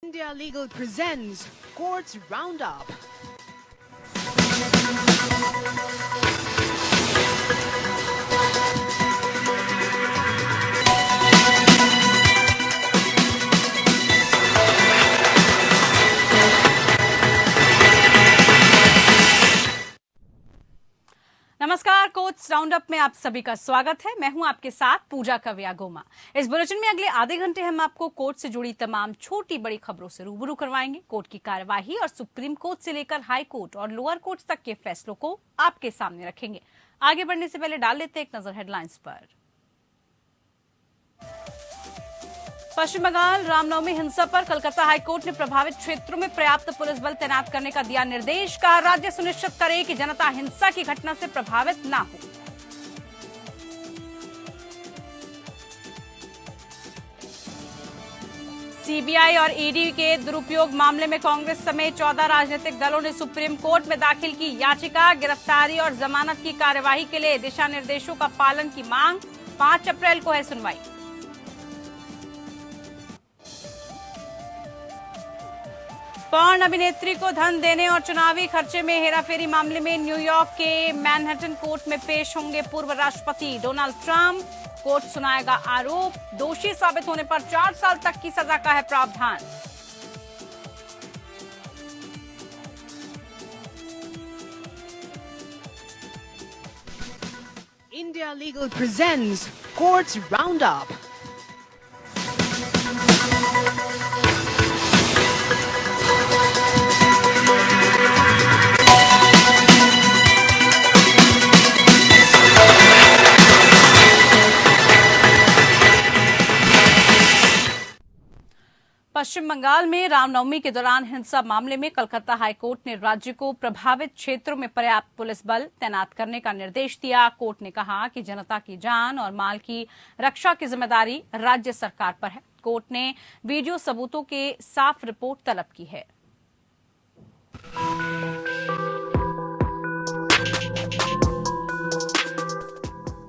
India Legal presents Courts Roundup. नमस्कार, courts roundup में आप सभी का स्वागत है। मैं हूं आपके साथ पूजा कविया गोमा। इस बुलेटिन में अगले आधे घंटे हम आपको कोर्ट से जुड़ी तमाम छोटी बड़ी खबरों से रूबरू करवाएंगे। कोर्ट की कार्यवाही और सुप्रीम कोर्ट से लेकर हाई कोर्ट और लोअर कोर्ट तक के फैसलों को आपके सामने रखेंगे। आगे बढ़ने से पहले डाल लेते एक नजर हेडलाइंस पर। पश्चिम बंगाल रामनवमी हिंसा पर कलकत्ता हाईकोर्ट ने प्रभावित क्षेत्रों में पर्याप्त पुलिस बल तैनात करने का दिया निर्देश। कहा, राज्य सुनिश्चित करे कि जनता हिंसा की घटना से प्रभावित न हो। सीबीआई और ईडी के दुरुपयोग मामले में कांग्रेस समेत 14 राजनीतिक दलों ने सुप्रीम कोर्ट में दाखिल की याचिका। गिरफ्तारी और जमानत की कार्यवाही के लिए दिशा निर्देशों का पालन की मांग। 5 अप्रैल को है सुनवाई। पॉर्न अभिनेत्री को धन देने और चुनावी खर्चे में हेराफेरी मामले में न्यूयॉर्क के मैनहट्टन कोर्ट में पेश होंगे पूर्व राष्ट्रपति डोनाल्ड ट्रंप। कोर्ट सुनाएगा आरोप। दोषी साबित होने पर 4 साल तक की सजा का है प्रावधान। India Legal presents Courts Roundup. पश्चिम बंगाल में रामनवमी के दौरान हिंसा मामले में कलकत्ता हाईकोर्ट ने राज्य को प्रभावित क्षेत्रों में पर्याप्त पुलिस बल तैनात करने का निर्देश दिया। कोर्ट ने कहा कि जनता की जान और माल की रक्षा की जिम्मेदारी राज्य सरकार पर है। कोर्ट ने वीडियो सबूतों के साफ रिपोर्ट तलब की है।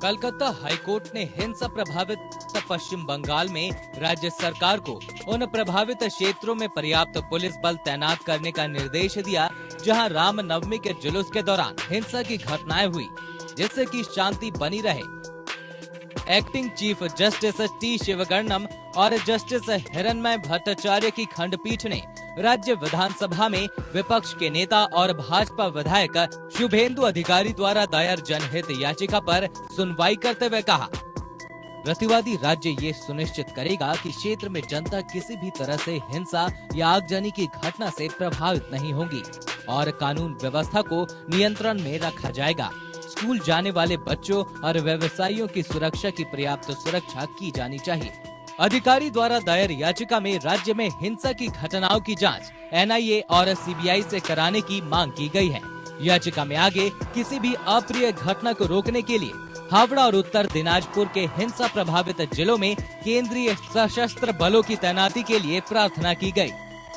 कलकत्ता हाईकोर्ट ने हिंसा प्रभावित पश्चिम बंगाल में राज्य सरकार को उन प्रभावित क्षेत्रों में पर्याप्त पुलिस बल तैनात करने का निर्देश दिया जहां रामनवमी के जुलूस के दौरान हिंसा की घटनाएं हुई, जिससे कि शांति बनी रहे। एक्टिंग चीफ जस्टिस टी शिवगर्णम और जस्टिस हिरण्मय भट्टाचार्य की खंडपीठ ने राज्य विधानसभा में विपक्ष के नेता और भाजपा विधायक शुभेंदु अधिकारी द्वारा दायर जनहित याचिका पर सुनवाई करते हुए कहा, प्रतिवादी राज्य ये सुनिश्चित करेगा कि क्षेत्र में जनता किसी भी तरह से हिंसा या आगजनी की घटना से प्रभावित नहीं होगी और कानून व्यवस्था को नियंत्रण में रखा जाएगा। स्कूल जाने वाले बच्चों और व्यवसायियों की सुरक्षा की पर्याप्त सुरक्षा की जानी चाहिए। अधिकारी द्वारा दायर याचिका में राज्य में हिंसा की घटनाओं की जांच एनआईए और सीबीआई से कराने की मांग की गई है। याचिका में आगे किसी भी अप्रिय घटना को रोकने के लिए हावड़ा और उत्तर दिनाजपुर के हिंसा प्रभावित जिलों में केंद्रीय सशस्त्र बलों की तैनाती के लिए प्रार्थना की गई।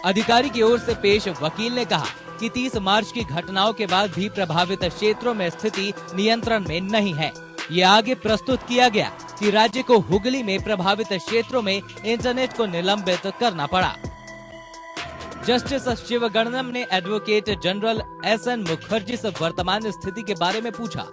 अधिकारी की ओर से पेश वकील ने कहा कि 30 मार्च की घटनाओं के बाद भी प्रभावित क्षेत्रों में स्थिति नियंत्रण में नहीं है। ये आगे प्रस्तुत किया गया कि राज्य को हुगली में प्रभावित क्षेत्रों में इंटरनेट को निलंबित करना पड़ा। जस्टिस शिवगर्णम ने एडवोकेट जनरल एसएन मुखर्जी से वर्तमान स्थिति के बारे में पूछा।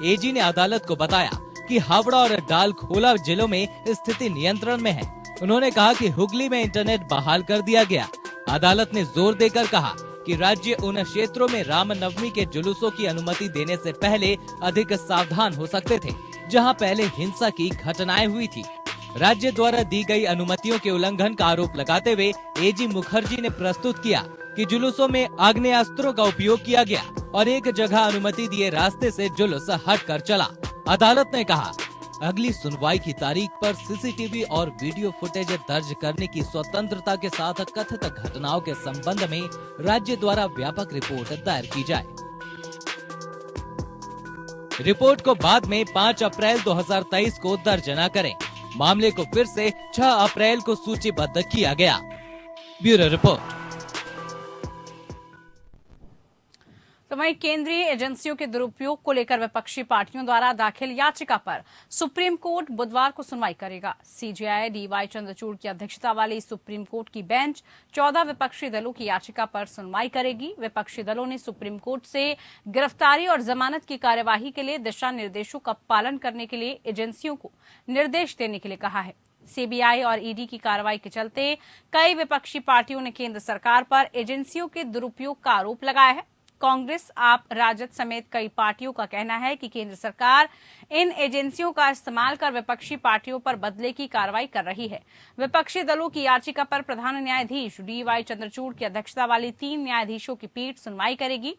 एजी ने अदालत को बताया कि हावड़ा और डालखोला जिलों में स्थिति नियंत्रण में है। उन्होंने कहा कि हुगली में इंटरनेट बहाल कर दिया गया। अदालत ने जोर देकर कहा कि राज्य उन क्षेत्रों में रामनवमी के जुलूसों की अनुमति देने से पहले अधिक सावधान हो सकते थे, जहां पहले हिंसा की घटनाएं हुई थी। राज्य द्वारा दी गई अनुमतियों के उल्लंघन का आरोप लगाते हुए एजी मुखर्जी ने प्रस्तुत किया कि जुलूसों में आग्नेयास्त्रों का उपयोग किया गया और एक जगह अनुमति दिए रास्ते से जुलूस हटकर चला। अदालत ने कहा, अगली सुनवाई की तारीख पर सीसीटीवी और वीडियो फुटेज दर्ज करने की स्वतंत्रता के साथ कथित घटनाओं के संबंध में राज्य द्वारा व्यापक रिपोर्ट दायर की जाए। रिपोर्ट को बाद में 5 अप्रैल 2023 को दर्ज न करें। मामले को फिर से 6 अप्रैल को सूचीबद्ध किया गया। Bureau report. तो वहीं केंद्रीय एजेंसियों के दुरुपयोग को लेकर विपक्षी पार्टियों द्वारा दाखिल याचिका पर सुप्रीम कोर्ट बुधवार को सुनवाई करेगा। सीजेआई डीवाई चंद्रचूड़ की अध्यक्षता वाली सुप्रीम कोर्ट की बेंच 14 विपक्षी दलों की याचिका पर सुनवाई करेगी। विपक्षी दलों ने सुप्रीम कोर्ट से गिरफ्तारी और जमानत की कार्यवाही के लिए दिशा निर्देशों का पालन करने के लिए एजेंसियों को निर्देश देने के लिए कहा है। सीबीआई और ईडी की कार्रवाई के चलते कई विपक्षी पार्टियों ने केंद्र सरकार पर एजेंसियों के दुरुपयोग का आरोप लगाया है। कांग्रेस, आप, राजद समेत कई पार्टियों का कहना है कि केंद्र सरकार इन एजेंसियों का इस्तेमाल कर विपक्षी पार्टियों पर बदले की कार्रवाई कर रही है। विपक्षी दलों की याचिका पर प्रधान न्यायाधीश डीवाई चंद्रचूड़ की अध्यक्षता वाली 3 न्यायाधीशों की पीठ सुनवाई करेगी।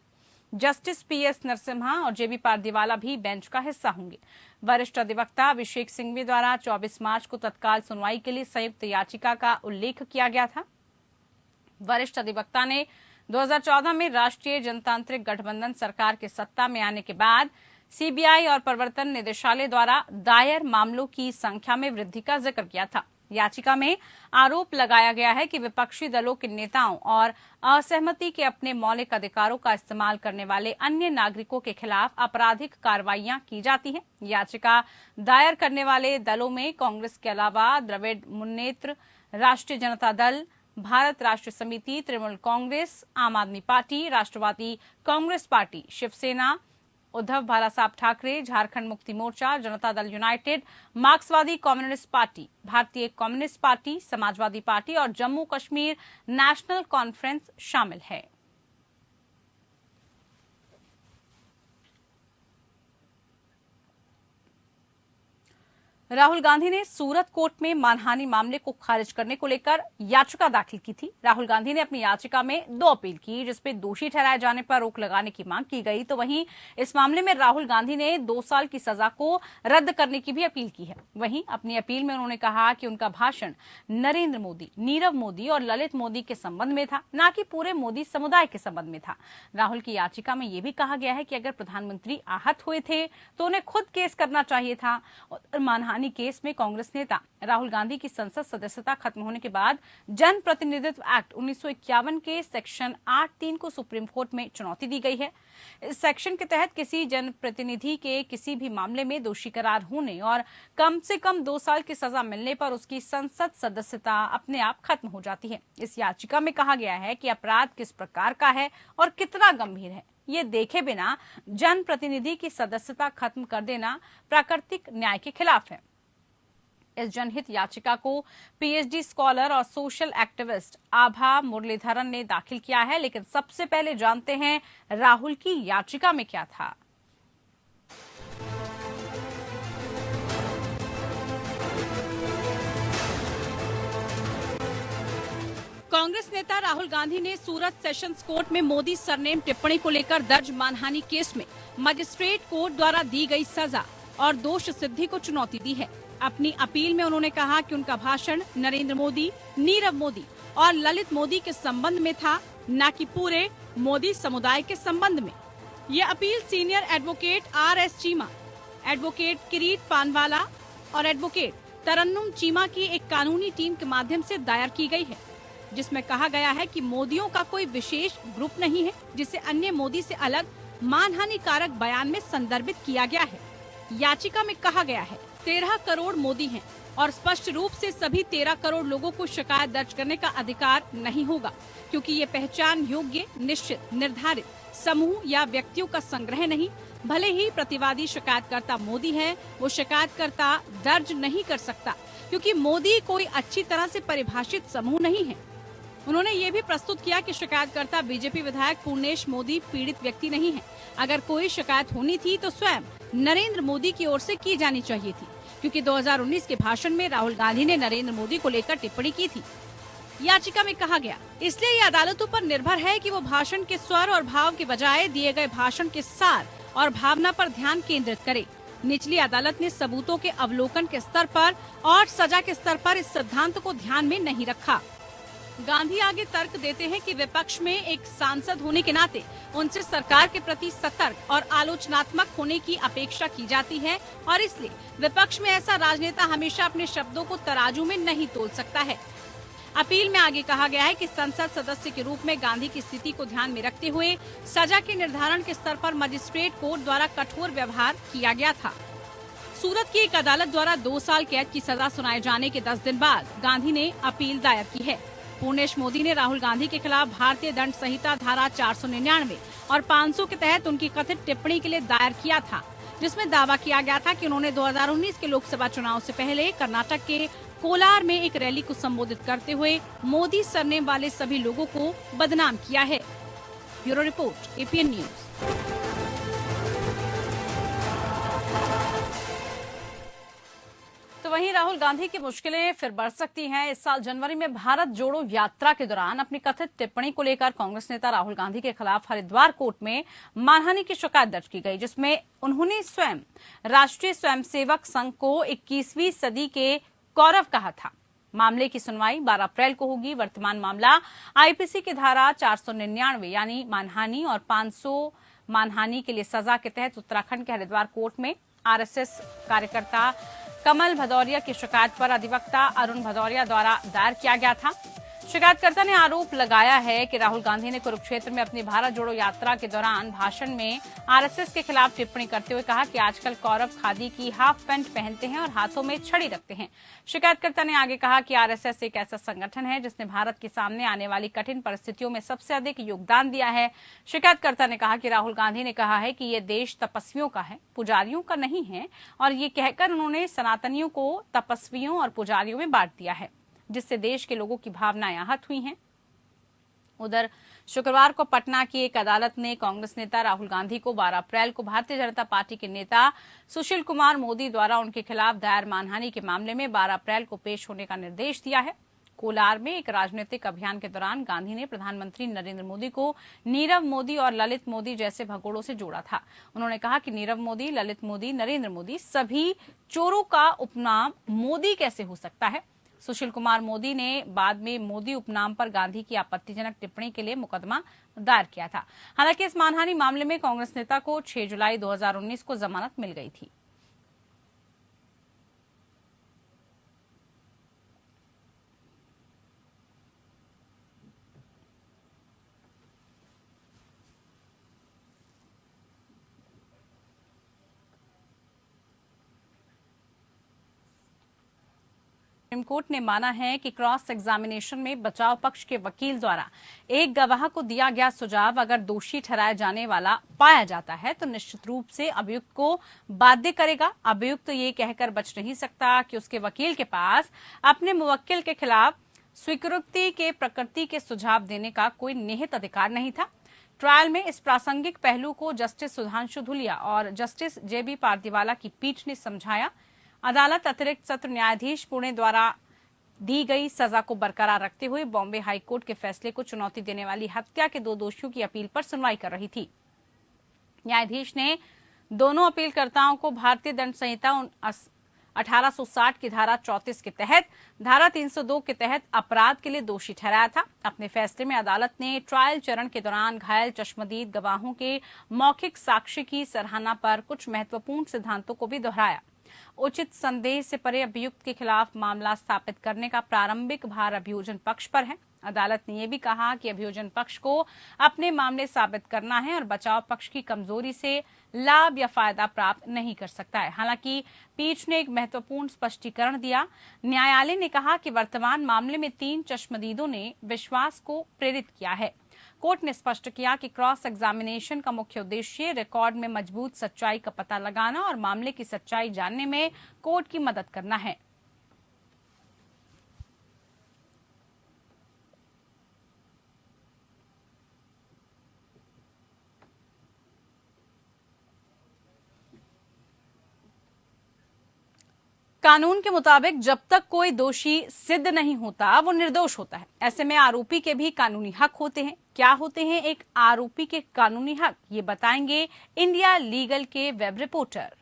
जस्टिस पीएस नरसिम्हा और जेबी पारदीवाला भी बेंच का हिस्सा होंगे। वरिष्ठ अधिवक्ता अभिषेक सिंघवी द्वारा 24 मार्च को तत्काल सुनवाई के लिए संयुक्त याचिका का उल्लेख किया गया था। वरिष्ठ अधिवक्ता ने 2014 में राष्ट्रीय जनतांत्रिक गठबंधन सरकार के सत्ता में आने के बाद सीबीआई और प्रवर्तन निदेशालय द्वारा दायर मामलों की संख्या में वृद्धि का जिक्र किया था। याचिका में आरोप लगाया गया है कि विपक्षी दलों के नेताओं और असहमति के अपने मौलिक अधिकारों का इस्तेमाल करने वाले अन्य नागरिकों के खिलाफ आपराधिक कार्रवाइयां की जाती हैं। याचिका दायर करने वाले दलों में कांग्रेस के अलावा द्रविड़ मुन्नेत्र, राष्ट्रीय जनता दल, भारत राष्ट्र समिति, तृणमूल कांग्रेस, आम आदमी पार्टी, राष्ट्रवादी कांग्रेस पार्टी, शिवसेना, उद्धव बालासाहब ठाकरे, झारखंड मुक्ति मोर्चा, जनता दल यूनाइटेड, मार्क्सवादी कम्युनिस्ट पार्टी, भारतीय कम्युनिस्ट पार्टी, समाजवादी पार्टी और जम्मू कश्मीर नेशनल कॉन्फ्रेंस शामिल है। राहुल गांधी ने सूरत कोर्ट में मानहानि मामले को खारिज करने को लेकर याचिका दाखिल की थी। राहुल गांधी ने अपनी याचिका में 2 अपील की, जिसपे दोषी ठहराए जाने पर रोक लगाने की मांग की गई। तो वहीं इस मामले में राहुल गांधी ने 2 साल की सजा को रद्द करने की भी अपील की है। वहीं अपनी अपील में उन्होंने कहा कि उनका भाषण नरेंद्र मोदी, नीरव मोदी और ललित मोदी के संबंध में था, न कि पूरे मोदी समुदाय के संबंध में था। राहुल की याचिका में यह भी कहा गया है कि अगर प्रधानमंत्री आहत हुए थे तो उन्हें खुद केस करना चाहिए था। और मानहानि केस में कांग्रेस नेता राहुल गांधी की संसद सदस्यता खत्म होने के बाद जन प्रतिनिधित्व एक्ट 1951 के सेक्शन 8(3) को सुप्रीम कोर्ट में चुनौती दी गई है। इस सेक्शन के तहत किसी जनप्रतिनिधि के किसी भी मामले में दोषी करार होने और कम से कम 2 साल की सजा मिलने पर उसकी संसद सदस्यता अपने आप खत्म हो जाती है। इस याचिका में कहा गया है कि अपराध किस प्रकार का है और कितना गंभीर है, ये देखे बिना जनप्रतिनिधि की सदस्यता खत्म कर देना प्राकृतिक न्याय के खिलाफ है। इस जनहित याचिका को पीएचडी स्कॉलर और सोशल एक्टिविस्ट आभा मुरलीधरन ने दाखिल किया है। लेकिन सबसे पहले जानते हैं राहुल की याचिका में क्या था। कांग्रेस नेता राहुल गांधी ने सूरत सेशंस कोर्ट में मोदी सरनेम टिप्पणी को लेकर दर्ज मानहानि केस में मजिस्ट्रेट कोर्ट द्वारा दी गई सजा और दोष सिद्धि को चुनौती दी है। अपनी अपील में उन्होंने कहा कि उनका भाषण नरेंद्र मोदी, नीरव मोदी और ललित मोदी के संबंध में था, न कि पूरे मोदी समुदाय के संबंध में। ये appeal senior advocate R S. Cheema, advocate Kirit Panwala और एडवोकेट तरन्नुम चीमा की एक कानूनी टीम के माध्यम से दायर की गई है, जिसमें कहा गया है कि मोदियों का कोई विशेष ग्रुप नहीं है जिसे अन्य मोदी से अलग मानहानि कारक बयान में संदर्भित किया गया है। याचिका में कहा गया है 13 करोड़ मोदी हैं और स्पष्ट रूप से सभी 13 करोड़ लोगों को शिकायत दर्ज करने का अधिकार नहीं होगा, क्योंकि ये पहचान योग्य, निश्चित, निर्धारित समूह या व्यक्तियों का संग्रह नहीं। भले ही प्रतिवादी शिकायतकर्ता मोदी है, वो शिकायतकर्ता दर्ज नहीं कर सकता, क्योंकि मोदी कोई अच्छी तरह से परिभाषित समूह नहीं है। उन्होंने ये भी प्रस्तुत किया कि शिकायतकर्ता बीजेपी विधायक पूर्णेश मोदी पीड़ित व्यक्ति नहीं है। अगर कोई शिकायत होनी थी तो स्वयं नरेंद्र मोदी की ओर से की जानी चाहिए थी, क्योंकि 2019 के भाषण में राहुल गांधी ने नरेंद्र मोदी को लेकर टिप्पणी की थी। याचिका में कहा गया, इसलिए ये अदालतों पर निर्भर है कि वो भाषण के स्वर और भाव के बजाय दिए गए भाषण के सार और भावना पर ध्यान केंद्रित करे। निचली अदालत ने सबूतों के अवलोकन के स्तर पर और सजा के स्तर पर इस सिद्धांत को ध्यान में नहीं रखा। गांधी आगे तर्क देते हैं कि विपक्ष में एक सांसद होने के नाते उनसे सरकार के प्रति सतर्क और आलोचनात्मक होने की अपेक्षा की जाती है और इसलिए विपक्ष में ऐसा राजनेता हमेशा अपने शब्दों को तराजू में नहीं तोल सकता है। अपील में आगे कहा गया है कि संसद सदस्य के रूप में गांधी की स्थिति को ध्यान में रखते हुए सजा के निर्धारण के स्तर पर मजिस्ट्रेट कोर्ट द्वारा कठोर व्यवहार किया गया था। सूरत की एक अदालत द्वारा 2 साल कैद की सजा सुनाए जाने के 10 दिन बाद गांधी ने अपील दायर की है। पूर्णेश मोदी ने राहुल गांधी के खिलाफ भारतीय दंड संहिता धारा 499 और 500 के तहत उनकी कथित टिप्पणी के लिए दायर किया था, जिसमें दावा किया गया था कि उन्होंने 2019 के लोकसभा चुनाव से पहले कर्नाटक के कोलार में एक रैली को संबोधित करते हुए मोदी सरनेम वाले सभी लोगों को बदनाम किया है। Bureau report, APN news. तो वहीं राहुल गांधी की मुश्किलें फिर बढ़ सकती हैं। इस साल जनवरी में भारत जोड़ो यात्रा के दौरान अपनी कथित टिप्पणी को लेकर कांग्रेस नेता राहुल गांधी के खिलाफ हरिद्वार कोर्ट में मानहानि की शिकायत दर्ज की गई, जिसमें उन्होंने स्वयं राष्ट्रीय स्वयंसेवक संघ को 21वीं सदी के कौरव कहा था। मामले की सुनवाई 12 अप्रैल को होगी। वर्तमान मामला आईपीसी की धारा 499 यानी मानहानि और 500 मानहानि के लिए सजा के तहत उत्तराखंड के हरिद्वार कोर्ट में आरएसएस कार्यकर्ता कमल भदौरिया की शिकायत पर अधिवक्ता अरुण भदौरिया द्वारा दायर किया गया था। शिकायतकर्ता ने आरोप लगाया है कि राहुल गांधी ने कुरुक्षेत्र में अपनी भारत जोड़ो यात्रा के दौरान भाषण में आरएसएस के खिलाफ टिप्पणी करते हुए कहा कि आजकल कौरव खादी की हाफ पैंट पहनते हैं और हाथों में छड़ी रखते हैं। शिकायतकर्ता ने आगे कहा कि आरएसएस एक ऐसा संगठन है जिसने भारत के सामने आने वाली कठिन परिस्थितियों में सबसे अधिक योगदान दिया है। शिकायतकर्ता ने कहा कि राहुल गांधी ने कहा है कि ये देश तपस्वियों का है, पुजारियों का नहीं है, और ये कहकर उन्होंने सनातनियों को तपस्वियों और पुजारियों में बांट दिया है, जिससे देश के लोगों की भावनाएं आहत हुई हैं। उधर शुक्रवार को पटना की एक अदालत ने कांग्रेस नेता राहुल गांधी को 12 अप्रैल को भारतीय जनता पार्टी के नेता सुशील कुमार मोदी द्वारा उनके खिलाफ दायर मानहानि के मामले में 12 अप्रैल को पेश होने का निर्देश दिया है। कोलार में एक राजनीतिक अभियान के दौरान गांधी ने प्रधानमंत्री नरेंद्र मोदी को नीरव मोदी और ललित मोदी जैसे भगोड़ों से जोड़ा था। उन्होंने कहा कि नीरव मोदी, ललित मोदी, नरेंद्र मोदी सभी चोरों का उपनाम मोदी कैसे हो सकता है। सुशील कुमार मोदी ने बाद में मोदी उपनाम पर गांधी की आपत्तिजनक टिप्पणी के लिए मुकदमा दायर किया था। हालांकि इस मानहानि मामले में कांग्रेस नेता को 6 जुलाई 2019 को जमानत मिल गई थी। सुप्रीम कोर्ट ने माना है कि क्रॉस एग्जामिनेशन में बचाव पक्ष के वकील द्वारा एक गवाह को दिया गया सुझाव अगर दोषी ठहराया जाने वाला पाया जाता है तो निश्चित रूप से अभियुक्त को बाध्य करेगा। अभियुक्त तो ये कहकर बच नहीं सकता कि उसके वकील के पास अपने मुवक्किल के खिलाफ स्वीकृति के प्रकृति के सुझाव देने का कोई निहित अधिकार नहीं था। ट्रायल में इस प्रासंगिक पहलू को जस्टिस सुधांशु धुलिया और जस्टिस जेबी पारदीवाला की पीठ ने समझाया। अदालत अतिरिक्त सत्र न्यायाधीश पुणे द्वारा दी गई सजा को बरकरार रखते हुए बॉम्बे हाईकोर्ट के फैसले को चुनौती देने वाली हत्या के 2 दोषियों की अपील पर सुनवाई कर रही थी। न्यायाधीश ने दोनों अपीलकर्ताओं को भारतीय दंड संहिता 1860 की धारा 34 के तहत धारा 302 के तहत अपराध के लिए दोषी ठहराया था। अपने फैसले में अदालत ने ट्रायल चरण के दौरान घायल चश्मदीद गवाहों के मौखिक साक्ष्य की सराहना पर कुछ महत्वपूर्ण सिद्धांतों को भी दोहराया। उचित संदेह से परे अभियुक्त के खिलाफ मामला स्थापित करने का प्रारंभिक भार अभियोजन पक्ष पर है। अदालत ने यह भी कहा कि अभियोजन पक्ष को अपने मामले साबित करना है और बचाव पक्ष की कमजोरी से लाभ या फायदा प्राप्त नहीं कर सकता है। हालांकि पीठ ने एक महत्वपूर्ण स्पष्टीकरण दिया। न्यायालय ने कहा कि वर्तमान मामले में 3 चश्मदीदों ने विश्वास को प्रेरित किया है। कोर्ट ने स्पष्ट किया कि क्रॉस एग्जामिनेशन का मुख्य उद्देश्य रिकॉर्ड में मजबूत सच्चाई का पता लगाना और मामले की सच्चाई जानने में कोर्ट की मदद करना है। कानून के मुताबिक जब तक कोई दोषी सिद्ध नहीं होता वो निर्दोष होता है। ऐसे में आरोपी के भी कानूनी हक होते हैं। क्या होते हैं एक आरोपी के कानूनी हक, ये बताएंगे इंडिया लीगल के वेब रिपोर्टर।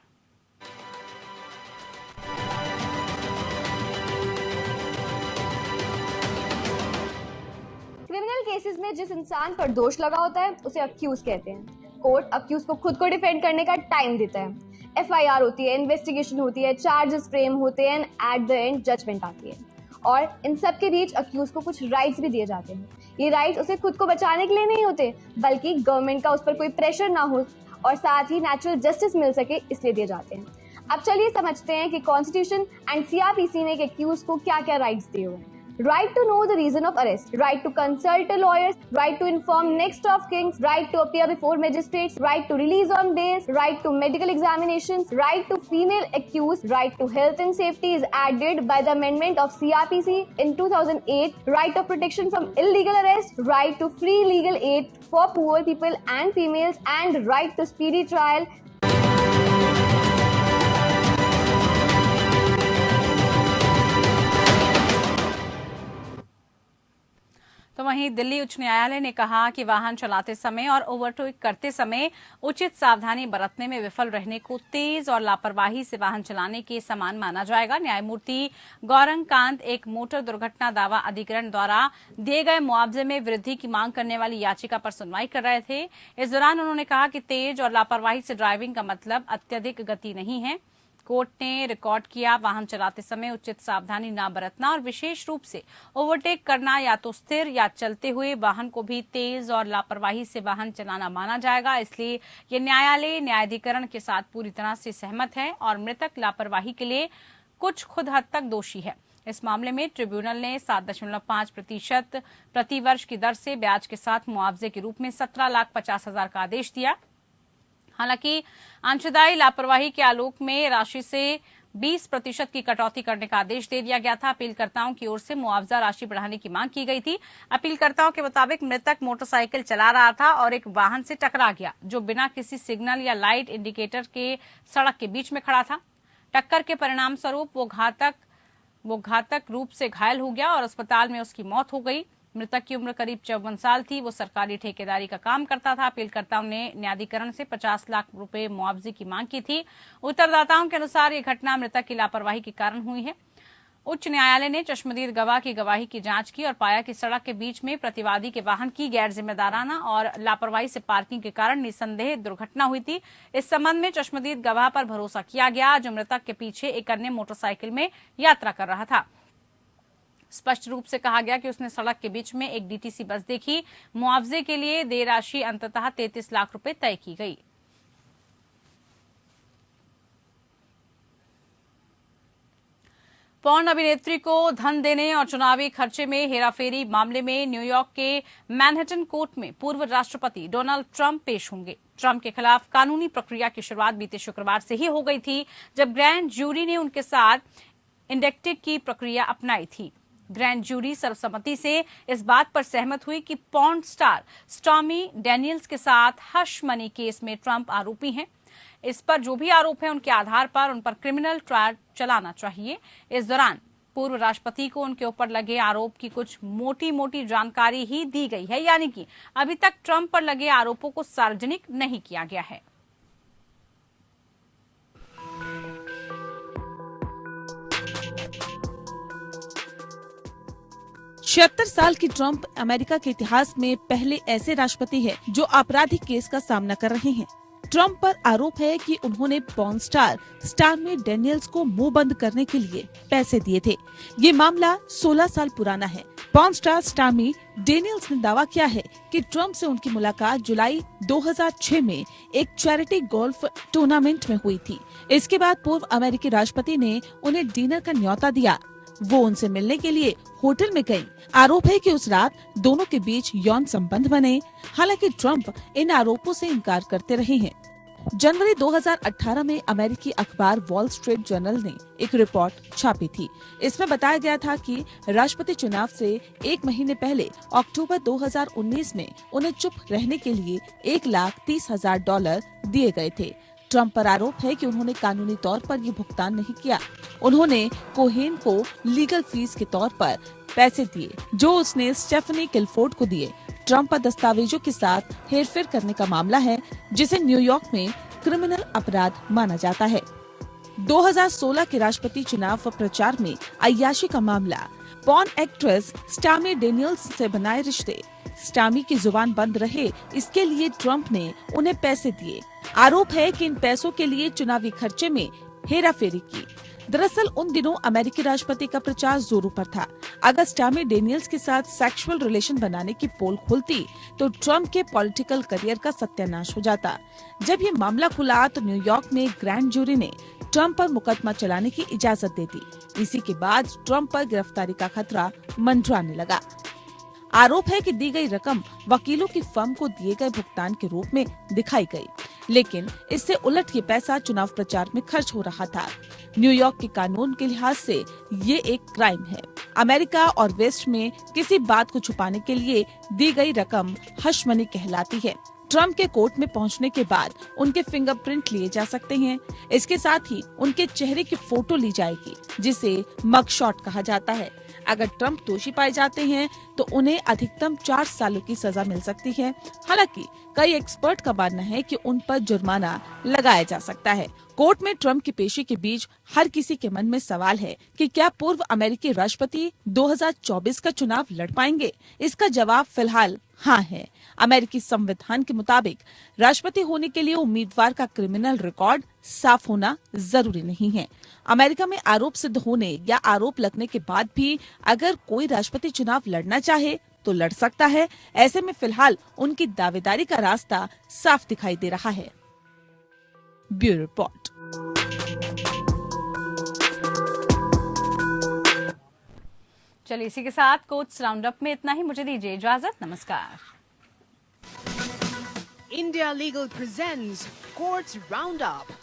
क्रिमिनल केसेस में जिस इंसान पर दोष लगा होता है उसे अक्यूज कहते हैं। कोर्ट अक्यूज को खुद को डिफेंड करने का टाइम देता है। एफआईआर होती है, इन्वेस्टिगेशन होती है, चार्जेस फ्रेम होते हैं, एट द एंड जजमेंट आती है। और इन सब के बीच अक्यूज को कुछ राइट्स भी दिए जाते हैं। ये राइट्स उसे खुद को बचाने के लिए नहीं होते, बल्कि गवर्नमेंट का उस पर कोई प्रेशर ना हो और साथ ही नेचुरल जस्टिस मिल सके, इसलिए दिए जाते हैं। अब चलिए समझते हैं कि कॉन्स्टिट्यूशन एंड सीआरपीसी ने एक अक्यूज को क्या क्या राइट्स दिए हुए हैं। Right to know the reason of arrest, right to consult a lawyer, right to inform next of kings, right to appear before magistrates, right to release on bail, right to medical examinations, right to female accused, right to health and safety is added by the amendment of CRPC in 2008, right of protection from illegal arrest, right to free legal aid for poor people and females, and right to speedy trial. तो वहीं दिल्ली उच्च न्यायालय ने कहा कि वाहन चलाते समय और ओवरटेक करते समय उचित सावधानी बरतने में विफल रहने को तेज और लापरवाही से वाहन चलाने के समान माना जाएगा। न्यायमूर्ति गौरंग कांत एक मोटर दुर्घटना दावा अधिकरण द्वारा दिए गए मुआवजे में वृद्धि की मांग करने वाली याचिका पर सुनवाई कर रहे थे। इस दौरान उन्होंने कहा कि तेज और लापरवाही से ड्राइविंग का मतलब अत्यधिक गति नहीं है। कोर्ट ने रिकॉर्ड किया वाहन चलाते समय उचित सावधानी न बरतना और विशेष रूप से ओवरटेक करना या तो स्थिर या चलते हुए वाहन को भी तेज और लापरवाही से वाहन चलाना माना जाएगा। इसलिए ये न्यायालय न्यायाधिकरण के साथ पूरी तरह से सहमत है और मृतक लापरवाही के लिए कुछ खुद हद तक दोषी है। इस मामले में ट्रिब्यूनल ने 7.5% प्रति वर्ष की दर से ब्याज के साथ मुआवजे के रूप में 17,50,000 का आदेश दिया। हालांकि अंशदायी लापरवाही के आलोक में राशि से 20% की कटौती करने का आदेश दे दिया गया था। अपीलकर्ताओं की ओर से मुआवजा राशि बढ़ाने की मांग की गई थी। अपीलकर्ताओं के मुताबिक मृतक मोटरसाइकिल चला रहा था और एक वाहन से टकरा गया जो बिना किसी सिग्नल या लाइट इंडिकेटर के सड़क के बीच में खड़ा था। टक्कर के परिणाम स्वरूप वो घातक रूप से घायल हो गया और अस्पताल में उसकी मौत हो गई। मृतक की उम्र करीब 54 साल थी। वो सरकारी ठेकेदारी का काम करता था। अपीलकर्ताओं ने न्यायाधिकरण से 50 लाख रुपए मुआवजे की मांग की थी। उत्तरदाताओं के अनुसार ये घटना मृतक की लापरवाही के कारण हुई है। उच्च न्यायालय ने चश्मदीद गवाह की गवाही की जांच की और पाया कि सड़क के बीच में प्रतिवादी के वाहन की गैर जिम्मेदाराना और लापरवाही से पार्किंग के कारण निसंदेह दुर्घटना हुई थी। इस संबंध में चश्मदीद गवाह पर भरोसा किया गया जो मृतक के पीछे एक अन्य मोटरसाइकिल में यात्रा कर रहा था। स्पष्ट रूप से कहा गया कि उसने सड़क के बीच में एक डीटीसी बस देखी। मुआवजे के लिए देय राशि अंततः 33 लाख रुपए तय की गई। पॉर्न अभिनेत्री को धन देने और चुनावी खर्चे में हेराफेरी मामले में न्यूयॉर्क के मैनहट्टन कोर्ट में पूर्व राष्ट्रपति डोनाल्ड ट्रंप पेश होंगे। ट्रंप के खिलाफ कानूनी प्रक्रिया की शुरुआत बीते शुक्रवार से ही हो गई थी जब ग्रैंड जूरी ने उनके साथ इंडक्टिव की प्रक्रिया अपनाई थी। ग्रैंड जूरी सर्वसम्मति से इस बात पर सहमत हुई कि पॉर्न स्टार स्टॉर्मी डैनियल्स के साथ हश मनी केस में ट्रंप आरोपी हैं। इस पर जो भी आरोप है उनके आधार पर उन पर क्रिमिनल ट्रायल चलाना चाहिए। इस दौरान पूर्व राष्ट्रपति को उनके ऊपर लगे आरोप की कुछ मोटी मोटी जानकारी ही दी गई है, यानी कि अभी तक ट्रंप पर लगे आरोपों को सार्वजनिक नहीं किया गया है। छिहत्तर साल की ट्रंप अमेरिका के इतिहास में पहले ऐसे राष्ट्रपति हैं जो आपराधिक केस का सामना कर रहे हैं। ट्रंप पर आरोप है कि उन्होंने पॉर्न स्टार स्टॉर्मी डैनियल्स को मुंह बंद करने के लिए पैसे दिए थे। ये मामला 16 साल पुराना है। पॉर्न स्टार स्टॉर्मी डैनियल्स ने दावा किया है कि ट्रंप से उनकी मुलाकात जुलाई 2006 में एक चैरिटी गोल्फ टूर्नामेंट में हुई थी। इसके बाद पूर्व अमेरिकी राष्ट्रपति ने उन्हें डिनर का न्योता दिया। वो उनसे मिलने के लिए होटल में गई। आरोप है कि उस रात दोनों के बीच यौन संबंध बने। हालांकि ट्रंप इन आरोपों से इनकार करते रहे हैं। जनवरी 2018 में अमेरिकी अखबार वॉल स्ट्रीट जर्नल ने एक रिपोर्ट छापी थी। इसमें बताया गया था कि राष्ट्रपति चुनाव से एक महीने पहले अक्टूबर 2019 में उन्हें चुप रहने के लिए $1,30,000 दिए गए थे। ट्रंप पर आरोप है कि उन्होंने कानूनी तौर पर ये भुगतान नहीं किया। उन्होंने कोहेन को लीगल फीस के तौर पर पैसे दिए जो उसने स्टेफनी किलफोर्ड को दिए। ट्रंप पर दस्तावेजों के साथ हेरफेर करने का मामला है जिसे न्यूयॉर्क में क्रिमिनल अपराध माना जाता है। 2016 के राष्ट्रपति चुनाव प्रचार में अय्याशी का मामला, पॉर्न एक्ट्रेस स्टॉर्मी डैनियल्स से बनाए रिश्ते, स्टॉर्मी की जुबान बंद रहे इसके लिए ट्रंप ने उन्हें पैसे दिए। आरोप है कि इन पैसों के लिए चुनावी खर्चे में हेराफेरी की। दरअसल उन दिनों अमेरिकी राष्ट्रपति का प्रचार जोरों पर था। अगर स्टॉर्मी डेनियल्स के साथ सेक्सुअल रिलेशन बनाने की पोल खुलती तो ट्रम्प के पॉलिटिकल करियर का सत्यानाश हो जाता। जब ये मामला खुला तो न्यूयॉर्क में ग्रैंड जूरी ने ट्रम्प पर मुकदमा चलाने की इजाजत दे दी। इसी के बाद ट्रम्प पर गिरफ्तारी का खतरा मंडराने लगा। आरोप है कि दी गई रकम वकीलों की फर्म को दिए गए भुगतान के रूप में दिखाई गई, लेकिन इससे उलट ये पैसा चुनाव प्रचार में खर्च हो रहा था। न्यूयॉर्क के कानून के लिहाज से ये एक क्राइम है। अमेरिका और वेस्ट में किसी बात को छुपाने के लिए दी गई रकम हश मनी कहलाती है। ट्रम्प के कोर्ट में पहुंचने के बाद उनके फिंगरप्रिंट लिए जा सकते हैं। इसके साथ ही उनके चेहरे की फोटो ली जाएगी, जिसे मगशॉट कहा जाता है। अगर ट्रम्प दोषी पाए जाते हैं तो उन्हें अधिकतम 4 सालों की सजा मिल सकती है। हालांकि कई एक्सपर्ट का मानना है कि उन पर जुर्माना लगाया जा सकता है। कोर्ट में ट्रम्प की पेशी के बीच हर किसी के मन में सवाल है कि क्या पूर्व अमेरिकी राष्ट्रपति 2024 का चुनाव लड़ पाएंगे। इसका जवाब फिलहाल हाँ है। अमेरिकी संविधान के मुताबिक राष्ट्रपति होने के लिए उम्मीदवार का क्रिमिनल रिकॉर्ड साफ होना जरूरी नहीं है। अमेरिका में आरोप सिद्ध होने या आरोप लगने के बाद भी अगर कोई राष्ट्रपति चुनाव लड़ना चाहे तो लड़ सकता है। ऐसे में फिलहाल उनकी दावेदारी का रास्ता साफ दिखाई दे रहा है। Bureau report. चलिए इसी के साथ कोर्ट्स राउंडअप में इतना ही। मुझे दीजिए इजाजत। नमस्कार। India Legal presents Courts Roundup.